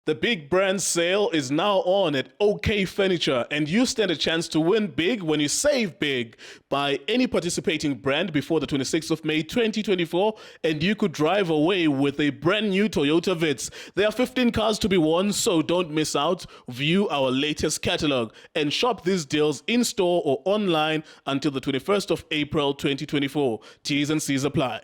The big brand sale is now on at OK Furniture, and you stand a chance to win big when you save big. Buy any participating brand before the 26th of May 2024, and you could drive away with a brand new Toyota Vitz. There are 15 cars to be won, so don't miss out. View our latest catalog and shop these deals in store or online until the 21st of April 2024. T's and C's apply.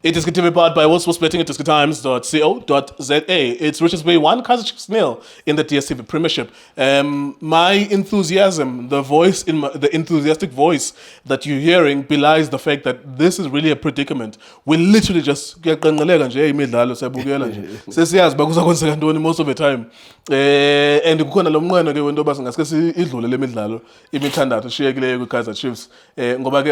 iDiskiTV powered by World Sports Betting at diskitimes.co.za. It's Richards Bay 1, Kaizer Chiefs 0 in the DSTV Premiership. My enthusiasm, the enthusiastic voice that you're hearing belies the fact that this is really a predicament. We literally just kuyaqanqeleka nje imidlalo siyabukela nje. Sesiyazi bakuzakwenzeka ntoni most of the time. And kukhona lo mnqweno ke wento basingaske idlule le midlalo imithandathu shiyekileyo kwiKaizer Chiefs. Ngoba ke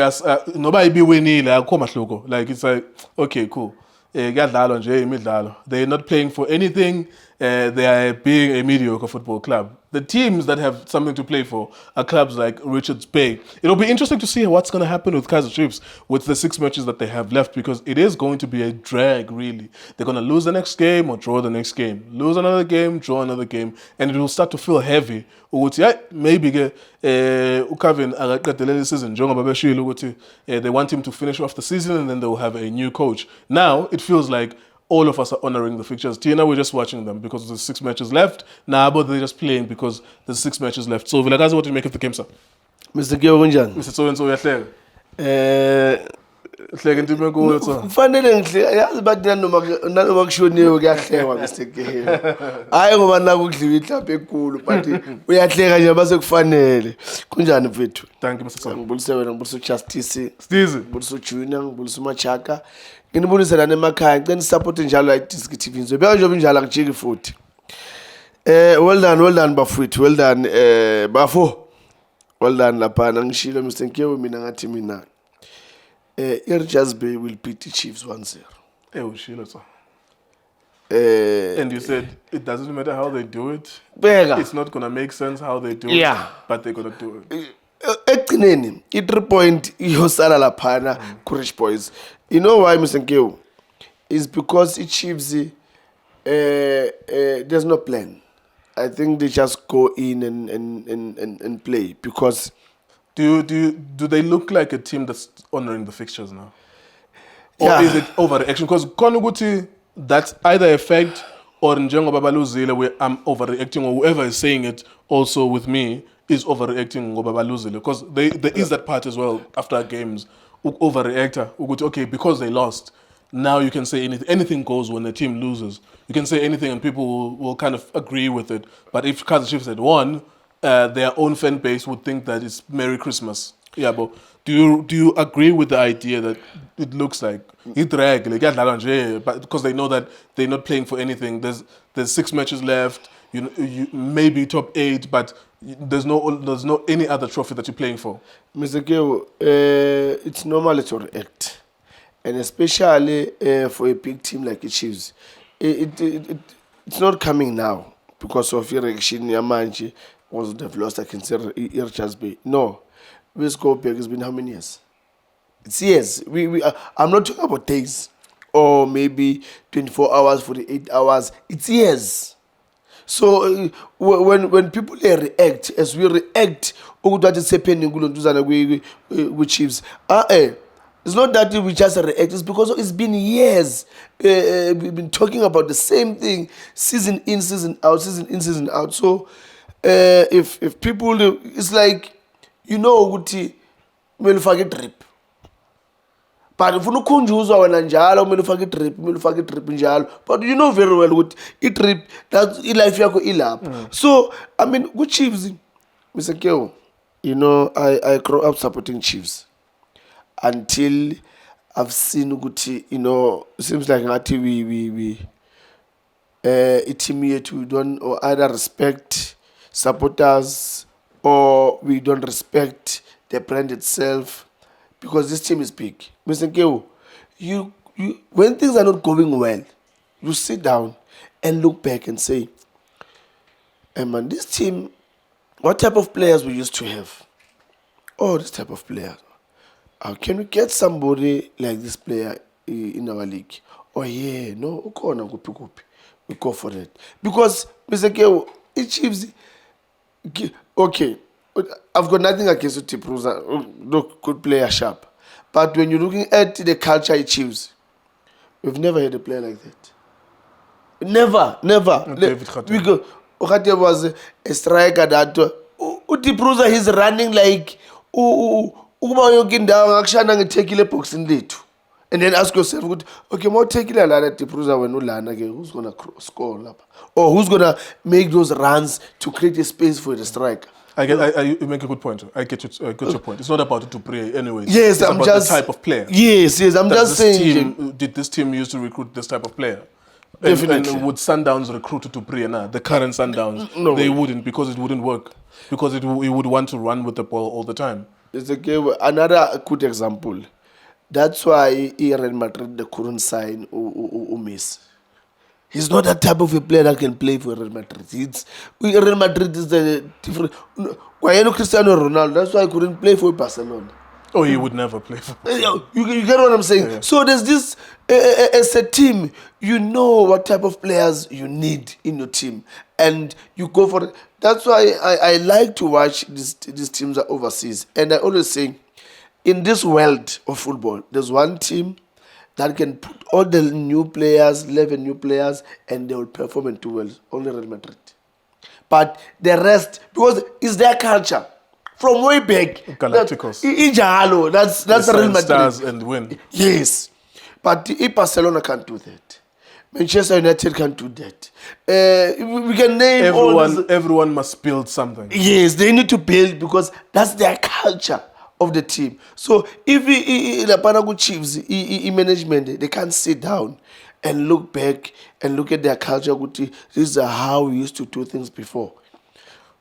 noba ibiwinile akukho mahluko. Like it's like okay, cool. Kuyadlalwa nje imidlalo. They're not playing for anything. They are being a mediocre football club. The teams that have something to play for are clubs like Richards Bay. It'll be interesting to see what's going to happen with Kaizer Chiefs with the 6 matches that they have left, because it is going to be a drag, really. They're going to lose the next game or draw the next game. Lose another game, draw another game. And it will start to feel heavy. Maybe uKevin akaqedelela season njengoba beshilo ukuthi they want him to finish off the season and then they will have a new coach. Now, it feels like all of us are honoring the fixtures. Tina, we're just watching them because there's 6 matches left. But they're just playing because there's 6 matches left. So, Vilakazi, what do you make of the game, sir? Mr. Kyo kunjani? Mr. So-and-so, uyahleka. Hleka into imenkulu, sir. Kufanele ngihleka, yazi bathi nanoma kushoniwe kuyahlekwa Mr. Kyo. Hayi ngoba nakudliwa ihlapha enkulu, but uyahleka nje base kufanele. Kunjani mfethu? Thank you, Mr. So. Ngibulise wena, ngibulise uJustice. Stizi. Ngibulise uJunior, ngibulise uMachaka. Nginibulise lana emakhaya, ngicela support njalo la iDiskiTV. Ngizobeka nje njalo ngijiki futhi. Well done bafowethu, well done bafo. Well done lapha ngishilo Mr. Kyo, mina ngathi mina. Richards Bay will beat the Chiefs 1-0. Shilo, sir. And you said it doesn't matter how they do it. It's not going to make sense how they do it, but they're going to do it. Ekugcineni i-3-point iyosala laphana ku-Rich Boys. You know why, Mr. Nkeo? It's because i-Chiefs there's no plan. I think they just go in and play because do they look like a team that's honoring the fixtures now? Or is it overreaction? Because Konuguti, that's either a fact or njengoba baluzile where I'm overreacting, or whoever is saying it also with me is overreacting ngoba baluzile. Because there is that part as well after games. Overreactor. Okay, because they lost. Now you can say anything. Anything goes when the team loses. You can say anything and people will kind of agree with it. But if Kaizer Chiefs had won, their own fan base would think that it's Merry Christmas. Yeah, but do you agree with the idea that it looks like but because they know that they're not playing for anything? There's 6 matches left. You maybe top 8, but there's no any other trophy that you're playing for. Mr. Kyo, it's normal to react, and especially for a big team like the Chiefs, it's not coming now because of Relegation. Yamanji was they've lost against Richards Bay. No, let's go back. It's been how many years? It's years. I'm not talking about days or maybe 24 hours, 48 hours. It's years. So when people react, as we react, what is happening with Chiefs, it's not that we just react. It's because it's been years. We've been talking about the same thing, season in, season out, season in, season out. So if people, it's like, you know, we'll forget trip. But if you kunjuzwa wena njalo umele ufake trip njalo, but you know very well ukuthi i-trip that life yakho ilapha. So I mean good Chiefs, Mr. Kyo, you know I grew up supporting Chiefs until I've seen ukuthi, you know, it seems like ngathi we team yethu we don't or either respect supporters or we don't respect the brand itself. Because this team is big. Mr. Nkeo, you when things are not going well, you sit down and look back and say, hey man, this team, what type of players we used to have? Oh, this type of players. Can we get somebody like this player in our league? Oh yeah, no, ukona kupi. we go for it. Because, Mr. Kewo, it Chiefs, okay, I've got nothing against Tipruza, look, good player, sharp. But when you're looking at the culture it Chiefs, we've never had a player like that. Never. David Khatib. Because Khatib was a striker that Tipruza, he's running like ukuba yonke indawo ngakushana ngithekile boxing lethu. And then ask yourself, okay, more take it lana Tipruza when ulana again, who's gonna score lapha? Or who's gonna make those runs to create a space for the striker? You make a good point. I get your point. It's not about to pray anyways. Yes, it's I'm about just the type of player. Yes, I'm just saying. Did this team used to recruit this type of player? Definitely. And would Sundowns recruit to Dupree now? The current Sundowns, No they way. wouldn't, because it wouldn't work. Because it would want to run with the ball all the time. It's another good example. That's why Real Madrid they couldn't sign Messi. He's not that type of a player that can play for Real Madrid. Real Madrid is a different. Why Cristiano Ronaldo? That's why he couldn't play for Barcelona. Oh, he would never play for. You get what I'm saying? Yeah. So there's this, as a team, you know what type of players you need in your team. And you go for it. That's why I like to watch these teams are overseas. And I always say, in this world of football, there's one team that can put all the new players, 11 new players, and they will perform and do well. Only Real Madrid. But the rest, because it's their culture. From way back. Galacticos. That's Real Madrid. Stars and win. Yes. But if Barcelona can't do that, Manchester United can't do that. We can name everyone must build something. Yes, they need to build because that's their culture of the team. So if the Panago Chiefs, management, they can't sit down and look back and look at their culture. This is how we used to do things before.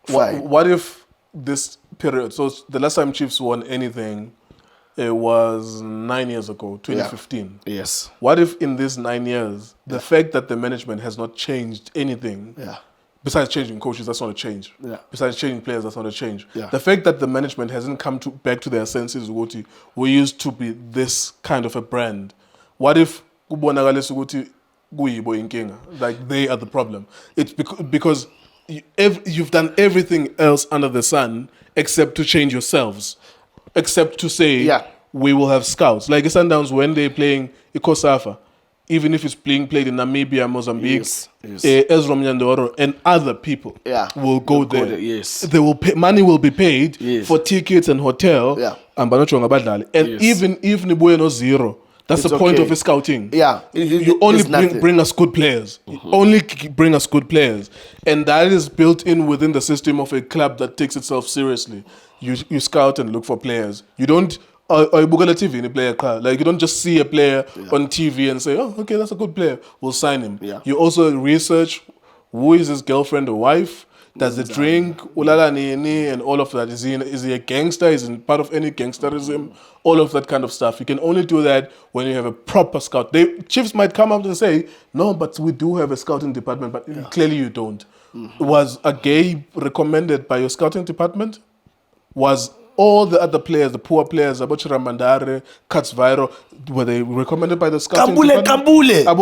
What if this period, so the last time Chiefs won anything, it was 9 years ago, 2015. Yeah. Yes. What if in these 9 years, the fact that the management has not changed anything, besides changing coaches, that's not a change. Yeah. Besides changing players, that's not a change. Yeah. The fact that the management hasn't come back to their senses, we used to be this kind of a brand. What if like they are the problem? It's because you've done everything else under the sun except to change yourselves, except to say we will have scouts. Like Sundowns, when they're playing Ikosafa, even if it's played in Namibia, Mozambique, Ezra Mnyandoro and other people will go there. Yes. They will pay, money will be paid for tickets and hotel. And even if Nibuye no zero, that's the point of a scouting. You only bring us good players. You only bring us good players. And that is built in within the system of a club that takes itself seriously. You scout and look for players. You don't TV in a player club. Like you don't just see a player on TV and say, oh, okay, that's a good player. We'll sign him. You also research who is his girlfriend or wife. Does he drink? Ulala nini and all of that. Is he a gangster? Is he part of any gangsterism? All of that kind of stuff. You can only do that when you have a proper scout. Chiefs might come up and say, no, but we do have a scouting department, but clearly you don't. Was a gay recommended by your scouting department? Was all the other players, the poor players, Abochira Mandare, Katsvairo, were they recommended by the scouting department? Kambule. The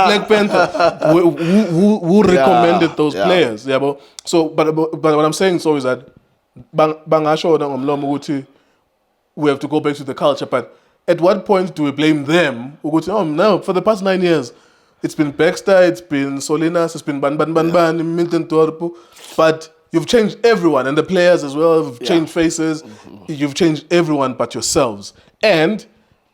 Black Panther. Who recommended those players? So, but what I'm saying so is that we have to go back to the culture. But at what point do we blame them? Oh no, for the past 9 years, it's been Baxter, it's been Solinas, it's been Ban, Milton Torpo. But you've changed everyone, and the players as well have changed faces. You've changed everyone but yourselves. And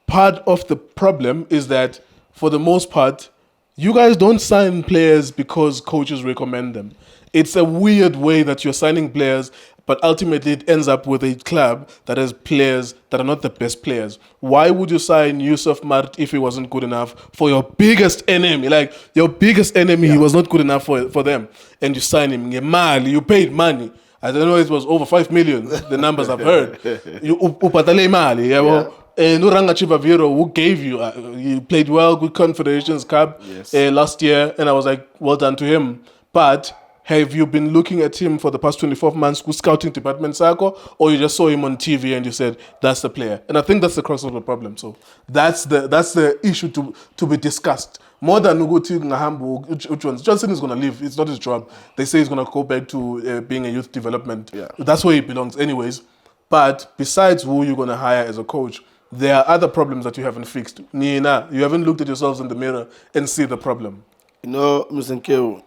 part of the problem is that, for the most part, you guys don't sign players because coaches recommend them. It's a weird way that you're signing players, but ultimately it ends up with a club that has players that are not the best players. Why would you sign Yusuf Mart if he wasn't good enough for your biggest enemy? Like, your biggest enemy, he was not good enough for them. And you sign him. You paid money. I don't know, it was over 5 million, the numbers I've heard. You upatale mali, Nuranga Chivaviro, who gave you, he played well, good Confederations Cup last year, and I was like, well done to him. But have you been looking at him for the past 24 months, scouting department Sako, or you just saw him on TV and you said, that's the player? And I think that's the crux of the problem. So that's the issue to be discussed. More than Uguti Ngahambu, Johnson is going to leave. It's not his job. They say he's going to go back to being a youth development. Yeah. That's where he belongs anyways. But besides who you're going to hire as a coach, there are other problems that you haven't fixed. Nina, you haven't looked at yourselves in the mirror and see the problem. You know, Mr. Nkeo,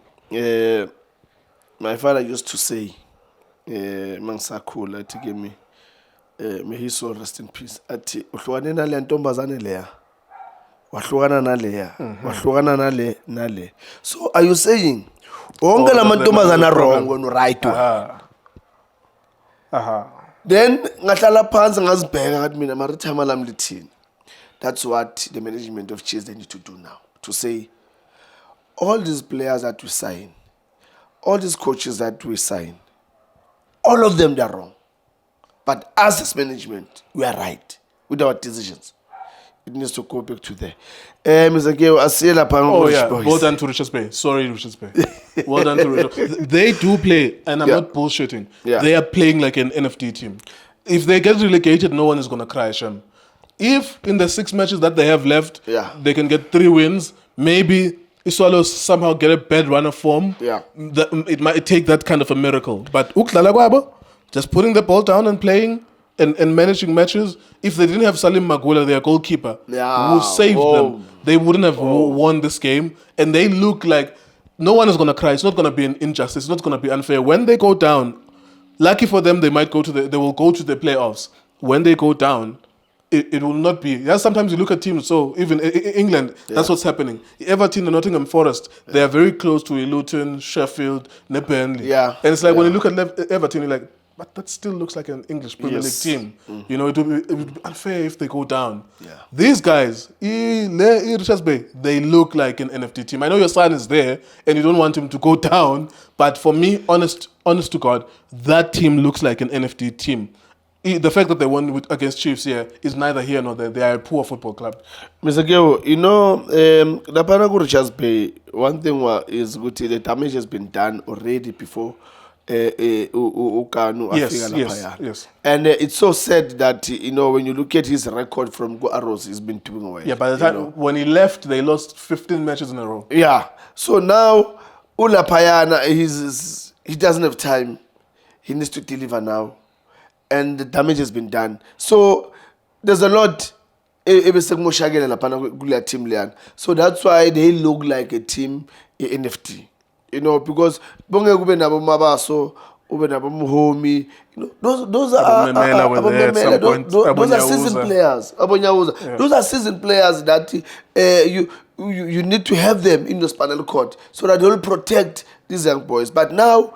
my father used to say, Mansakula to give me, may his soul rest in peace. Ati, Ushwanina Lentombazane lea. Washwana na lea. Washwana na le. So are you saying, Onga la Mantombazana wrong when right one? Then ngatala phansi ngazibheka ngathi mina maritime lami lithini. That's what the management of Chiefs they need to do now. To say all these players that we sign, all these coaches that we sign, all of them they are wrong. But us as management, we are right with our decisions. It needs to go back to there. Mr. Geo, I see la Oh yeah, well done to Richards Bay. Sorry, Richards Bay. Well done to Richards. They do play, and I'm not bullshitting. Yeah. They are playing like an NFT team. If they get relegated, no one is going to cry, Shem. If in the 6 matches that they have left, they can get 3 wins, maybe Swallows somehow get a bad run of form. Yeah. It might take that kind of a miracle. But just putting the ball down and playing and managing matches. If they didn't have Salim Magula, their goalkeeper, who saved them, they wouldn't have won this game. And they look like no one is going to cry. It's not going to be an injustice. It's not going to be unfair. When they go down, lucky for them, they will go to the playoffs. When they go down, it will not be. Yeah, sometimes you look at teams, so even England, that's what's happening. Everton and Nottingham Forest, they are very close to Luton, Sheffield, Burnley. Yeah. And it's like when you look at Everton, you're like, but that still looks like an English Premier League team. You know, it would be unfair if they go down. Yeah. These guys, they look like an NFT team. I know your son is there and you don't want him to go down, but for me, honest to God, that team looks like an NFT team. The fact that they won against Chiefs here is neither here nor there. They are a poor football club. Mr. Geo, you know, the Panago Richards Bay, one thing is good, the damage has been done already before. Yes. And it's so sad that, you know, when you look at his record from Go Arrows, he's been doing away. Yeah, by the time when he left, they lost 15 matches in a row. Yeah. So now, Ula Payana, he doesn't have time. He needs to deliver now. And the damage has been done. So there's a lot. So that's why they look like a team NFT. You know, because those are seasoned players. Those are seasoned players that you need to have them in the spinal cord so that they will protect these young boys. But now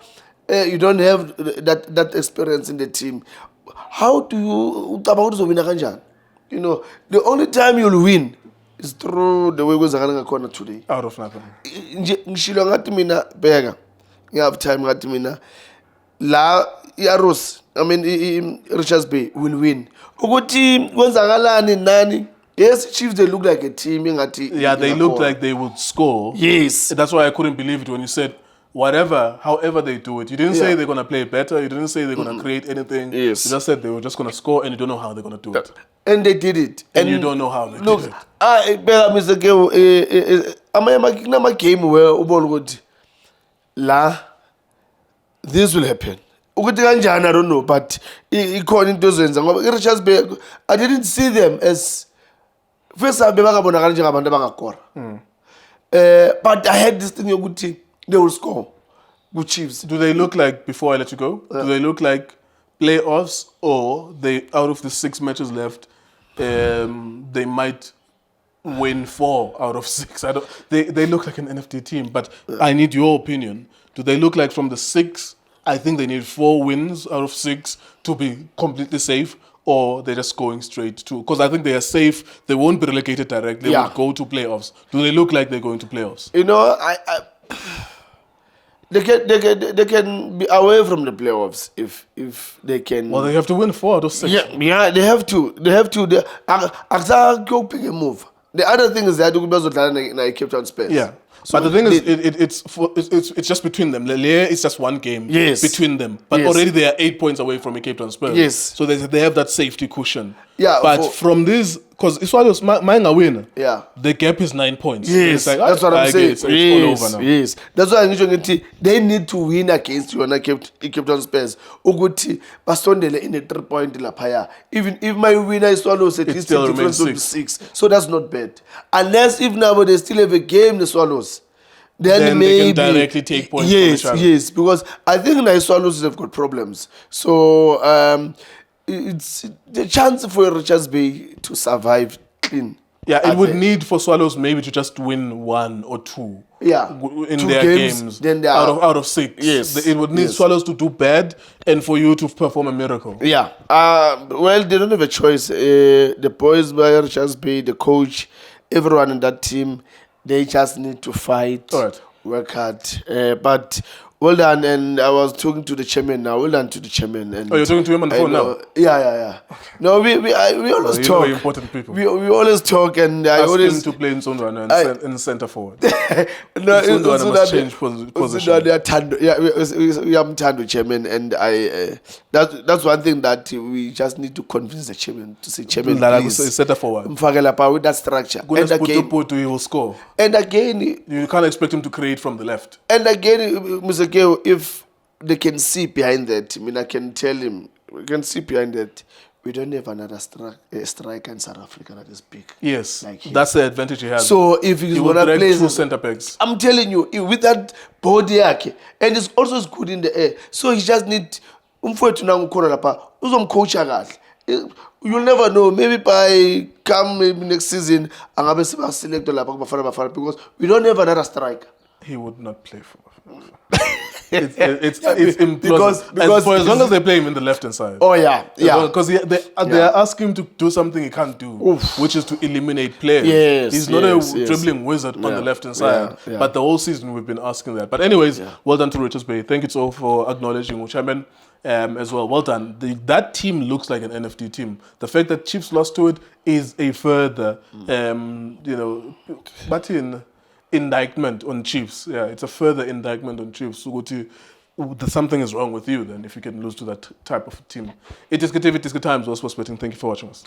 you don't have that experience in the team. How do you win? You know, the only time you'll win is through the way we're corner today. Out of nothing. Ngishilo ngathi mina bheka. Ngiyave time ngathi mina la Yaros, I mean Richards Bay will win. Ukuthi kwenzakalani nani? Yes, Chiefs they look like a team. Yeah, they looked like they would score. Yes. That's why I couldn't believe it when you said however they do it. You didn't say they're going to play better. You didn't say they're going to create anything. Yes. You just said they were just going to score and you don't know how they're going to do it. And they did it. And you don't know how they did it. Mr. Geo, I'm game where ubon la this will happen. I don't know, but according to Richards Bay, I didn't see them as first but I had this thing they will score with Chiefs. Do they look like, before I let you go, do they look like playoffs, or they out of the 6 matches left, they might win 4 out of 6? They look like an NFT team, but I need your opinion. Do they look like from the 6, I think they need 4 wins out of 6 to be completely safe, or they're just going straight to, because I think they are safe, they won't be relegated directly, they will go to playoffs. Do they look like they're going to playoffs? You know, they can be away from the playoffs if they can. Well, they have to win 4 out of 6. Yeah, they have to. Pick a move. The other thing is that they Cape Town Spurs. Yeah. So But the thing is, it's just between them. Lele is just one game Yes. between them. But Yes. already they are 8 points away from a Cape Town Spurs. Yes. So they have that safety cushion. Yeah, But for- from this, because Iswalo's mine win. Yeah. The gap is 9 points. Yes, It's like, that's what I'm saying. It's all over now. Yes, that's why I'm saying they need to win against you and Cape Town Spurs. Uguti basondele in a 3-point lapaya. Even if my winner is Swallows, at least the still difference will be remains 6. So that's not bad. Unless if now they still have a game, the Swallows. Then maybe they can directly take points from yes, each other. Yes, because I think the Swallows have got problems. So it's the chance for Richards Bay to survive clean. Yeah, it would need for Swallows maybe to just win 1 or 2. Yeah, In 2 their games, then they are out of 6. Yes, It would need yes. Swallows to do bad and for you to perform a miracle. Yeah. Well, they don't have a choice. The boys by Richards Bay, the coach, everyone in that team, they just need to fight, All right. work hard. But well done, and I was talking to the chairman now. Well done to the chairman. And Oh, you're talking to him on the phone now? Yeah. No, we always You talk. know important people. We always talk, and I Ask always him to play in Sondwana in center forward. no, Sondwana must change position. We are Mtando chairman, and that's one thing that we just need to convince the chairman to say, chairman, please Center forward. mfakela pa with that structure. And again, He will score. you can't expect him to create from the left. Mr. Keo, if they can see behind that, I mean, I can tell him, we can see behind that. We don't have another striker in South Africa that is big. Yes, like him. that's the advantage he has. So if he's he will gonna drag play 2 center backs. I'm telling you, with that body yake, and it's also good in the air. So he just need umfowethu nangukhona lapha uzomcoacha kahle. You'll never know. Maybe maybe next season angabe selector lapha kubafana because we don't have another striker. He would not play for. It's implausible. Because for as long as they play him in the left hand side. Oh yeah. Because they are asking him to do something he can't do, which is to eliminate players. Yes, he's not a dribbling wizard on the left hand side. Yeah. But the whole season we've been asking that. But anyways, well done to Richards Bay. Thank you all for acknowledging Uchairman as well. Well done. That team looks like an NFT team. The fact that Chiefs lost to it is a further, indictment on Chiefs. Yeah, it's a further indictment on Chiefs. So something is wrong with you then if you can lose to that type of team. It is good TV, it is good times. Also, sporting. Thank you for watching us.